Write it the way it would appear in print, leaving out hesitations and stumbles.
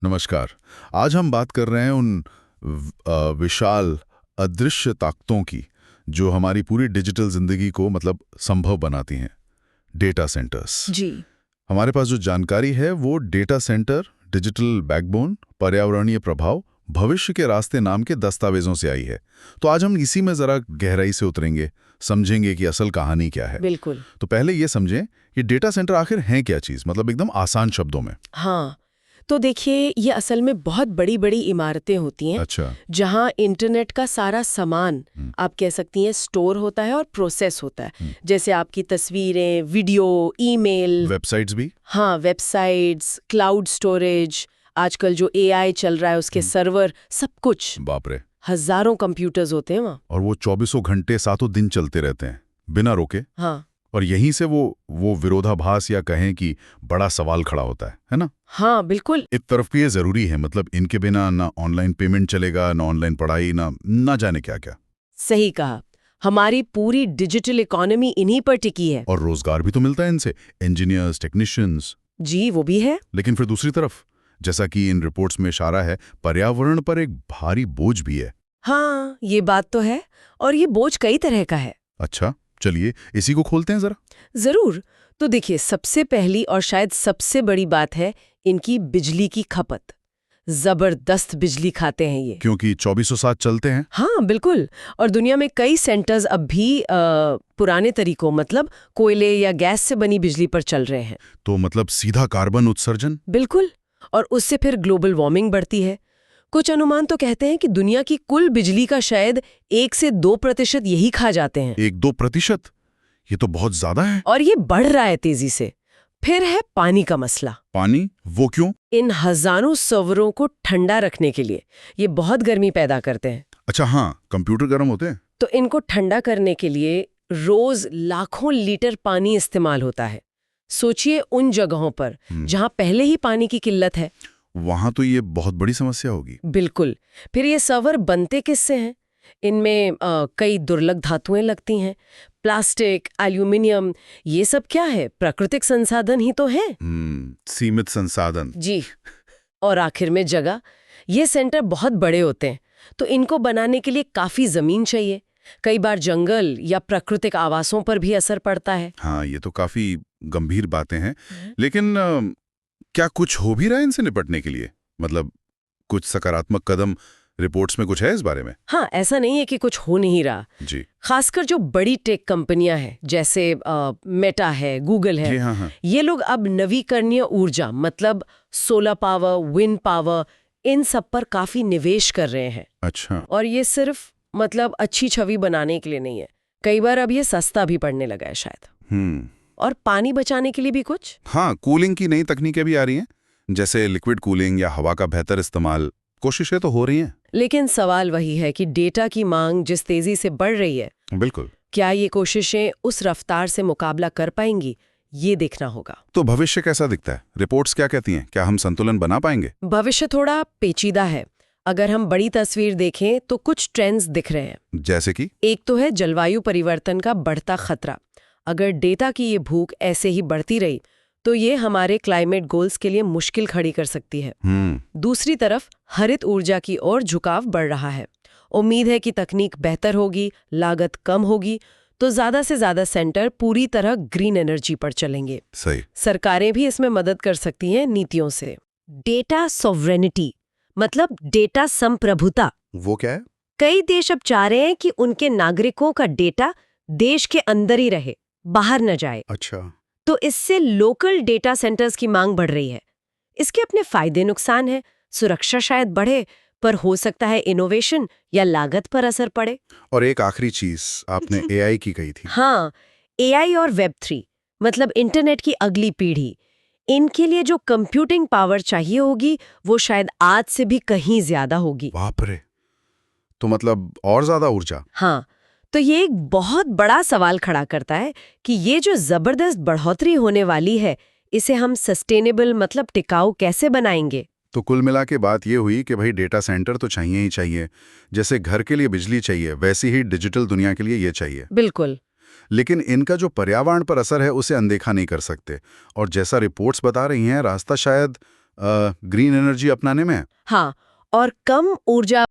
नमस्कार। आज हम बात कर रहे हैं उन विशाल अदृश्य ताकतों की जो हमारी पूरी डिजिटल जिंदगी को संभव बनाती हैं। Data centres. जी। हमारे पास जो जानकारी है वो डेटा सेंटर, डिजिटल बैकबोन, पर्यावरणीय प्रभाव, भविष्य के रास्ते नाम के दस्तावेजों से आई है। तो आज हम इसी में जरा गहराई से उतरेंगे, समझेंगे कि असल कहानी क्या है। बिल्कुल। तो पहले ये समझें कि डेटा सेंटर आखिर है क्या चीज, एकदम आसान शब्दों में। हाँ, तो देखिए ये असल में बहुत बड़ी बड़ी इमारतें होती हैं। अच्छा। जहाँ इंटरनेट का सारा सामान आप कह सकती हैं स्टोर होता है और प्रोसेस होता है। जैसे आपकी तस्वीरें, वीडियो, ईमेल, वेबसाइट्स भी। हाँ, वेबसाइट्स, क्लाउड स्टोरेज, आजकल जो एआई चल रहा है उसके सर्वर, सब कुछ। बाप रे। हजारों कंप्यूटर्स होते हैं वहाँ। और वो 24 घंटे सातों दिन चलते रहते हैं बिना रोके। हाँ। और यहीं से वो विरोधाभास या कहें कि बड़ा सवाल खड़ा होता है ना। हाँ बिल्कुल। एक तरफ ये जरूरी है, इनके बिना ना ऑनलाइन पेमेंट चलेगा, ना ऑनलाइन पढ़ाई, ना जाने क्या क्या। सही कहा। हमारी पूरी डिजिटल इकोनॉमी इन्हीं पर टिकी है। और रोजगार भी तो मिलता है इनसे, इंजीनियर्स, टेक्नीशियंस। जी, वो भी है। लेकिन फिर दूसरी तरफ, जैसा कि इन रिपोर्ट्स में इशारा है, पर्यावरण पर एक भारी बोझ भी है। हाँ, ये बात तो है। और ये बोझ कई तरह का है। अच्छा, चलिए इसी को खोलते हैं जरा। जरूर। तो देखिए, सबसे पहली और शायद सबसे बड़ी बात है इनकी बिजली की खपत। जबरदस्त बिजली खाते हैं ये। क्योंकि 24/7 चलते हैं। हाँ बिल्कुल। और दुनिया में कई सेंटर्स अब भी पुराने तरीकों कोयले या गैस से बनी बिजली पर चल रहे हैं। तो सीधा कार्बन उत्सर्जन। बिल्कुल। और उससे फिर ग्लोबल वार्मिंग बढ़ती है। कुछ अनुमान तो कहते हैं कि दुनिया की कुल बिजली का शायद 1 से 2% यही खा जाते हैं। 1-2%? ये तो बहुत ज्यादा है। और ये बढ़ रहा है तेजी से। फिर है पानी का मसला। पानी? वो क्यों? इन हजारों सर्वरों को ठंडा रखने के लिए ये बहुत गर्मी पैदा करते हैं। अच्छा, हाँ, कंप्यूटर गर्म होते हैं। तो इनको ठंडा करने के लिए रोज लाखों लीटर पानी इस्तेमाल होता है। सोचिए उन जगहों पर जहां पहले ही पानी की किल्लत है। वहां तो ये बहुत बड़ी समस्या होगी। बिल्कुल। फिर ये सर्वर बनते किससे हैं? इनमें कई दुर्लभ धातुएं लगती हैं। प्लास्टिक, एल्यूमिनियम, ये सब क्या है? प्राकृतिक संसाधन ही तो हैं। सीमित संसाधन। जी। और आखिर में जगह। ये सेंटर बहुत बड़े होते हैं, तो इनको बनाने के लिए काफी जमीन चाहिए। कई बार जंगल या प्राकृतिक आवासों पर भी असर पड़ता है। हाँ, ये तो काफी गंभीर बातें हैं। लेकिन क्या कुछ हो भी रहा है इनसे निपटने के लिए? कुछ सकारात्मक कदम रिपोर्ट्स में कुछ है इस बारे में? हाँ, ऐसा नहीं है कि कुछ हो नहीं रहा। जी। खासकर जो बड़ी टेक कंपनियां हैं, जैसे मेटा है, गूगल है। जी, हाँ, हाँ। ये लोग अब नवीकरणीय ऊर्जा सोलर पावर, विंड पावर, इन सब पर काफी निवेश कर रहे हैं। अच्छा। और ये सिर्फ अच्छी छवि बनाने के लिए नहीं है। कई बार अब ये सस्ता भी पड़ने लगा है शायद। और पानी बचाने के लिए भी कुछ। हाँ, कूलिंग की नई तकनीकें भी आ रही हैं, जैसे लिक्विड कूलिंग या हवा का बेहतर इस्तेमाल। कोशिशें तो हो रही हैं। लेकिन सवाल वही है कि डेटा की मांग जिस तेजी से बढ़ रही है, बिल्कुल, क्या ये कोशिशें उस रफ्तार से मुकाबला कर पाएंगी? ये देखना होगा। तो भविष्य कैसा दिखता है? रिपोर्ट्स क्या कहती हैं? क्या हम संतुलन बना पाएंगे? भविष्य थोड़ा पेचीदा है। अगर हम बड़ी तस्वीर देखें तो कुछ ट्रेंड्स दिख रहे हैं। जैसे कि? एक तो है जलवायु परिवर्तन का बढ़ता खतरा। अगर डेटा की ये भूख ऐसे ही बढ़ती रही तो ये हमारे क्लाइमेट गोल्स के लिए मुश्किल खड़ी कर सकती है। दूसरी तरफ हरित ऊर्जा की ओर झुकाव बढ़ रहा है। उम्मीद है कि तकनीक बेहतर होगी, लागत कम होगी, तो ज्यादा से ज्यादा सेंटर पूरी तरह ग्रीन एनर्जी पर चलेंगे। सही। सरकारें भी इसमें मदद कर सकती हैं नीतियों से। डेटा सॉवरेनिटी डेटा संप्रभुता। वो क्या है? कई देश अब चाह रहे हैं कि उनके नागरिकों का डेटा देश के अंदर ही रहे, बाहर न जाए। अच्छा। तो इससे लोकल डेटा सेंटर्स की मांग बढ़ रही है। इसके अपने फायदे नुकसान हैं। सुरक्षा शायद बढ़े, पर हो सकता है इनोवेशन या लागत पर असर पड़े। और एक आखिरी चीज आपने एआई की कही थी। हाँ, एआई और वेब 3 इंटरनेट की अगली पीढ़ी। इनके लिए जो कंप्यूटिंग पावर चाहिए होगी वो शायद आज से भी कहीं ज्यादा होगी। बाप रे। तो और ज्यादा ऊर्जा। हाँ, तो ये एक बहुत बड़ा सवाल खड़ा करता है कि ये जो जबरदस्त बढ़ोतरी होने वाली है, इसे हम सस्टेनेबल टिकाऊ कैसे बनाएंगे? तो कुल मिला के बात ये हुई कि भाई डेटा सेंटर तो चाहिए ही चाहिए। जैसे घर के लिए बिजली चाहिए, वैसी ही डिजिटल दुनिया के लिए ये चाहिए। बिल्कुल। लेकिन इनका जो पर्यावरण पर असर है उसे अनदेखा नहीं कर सकते। और जैसा रिपोर्ट्स बता रही हैं, रास्ता शायद ग्रीन एनर्जी अपनाने में। हाँ, और कम ऊर्जा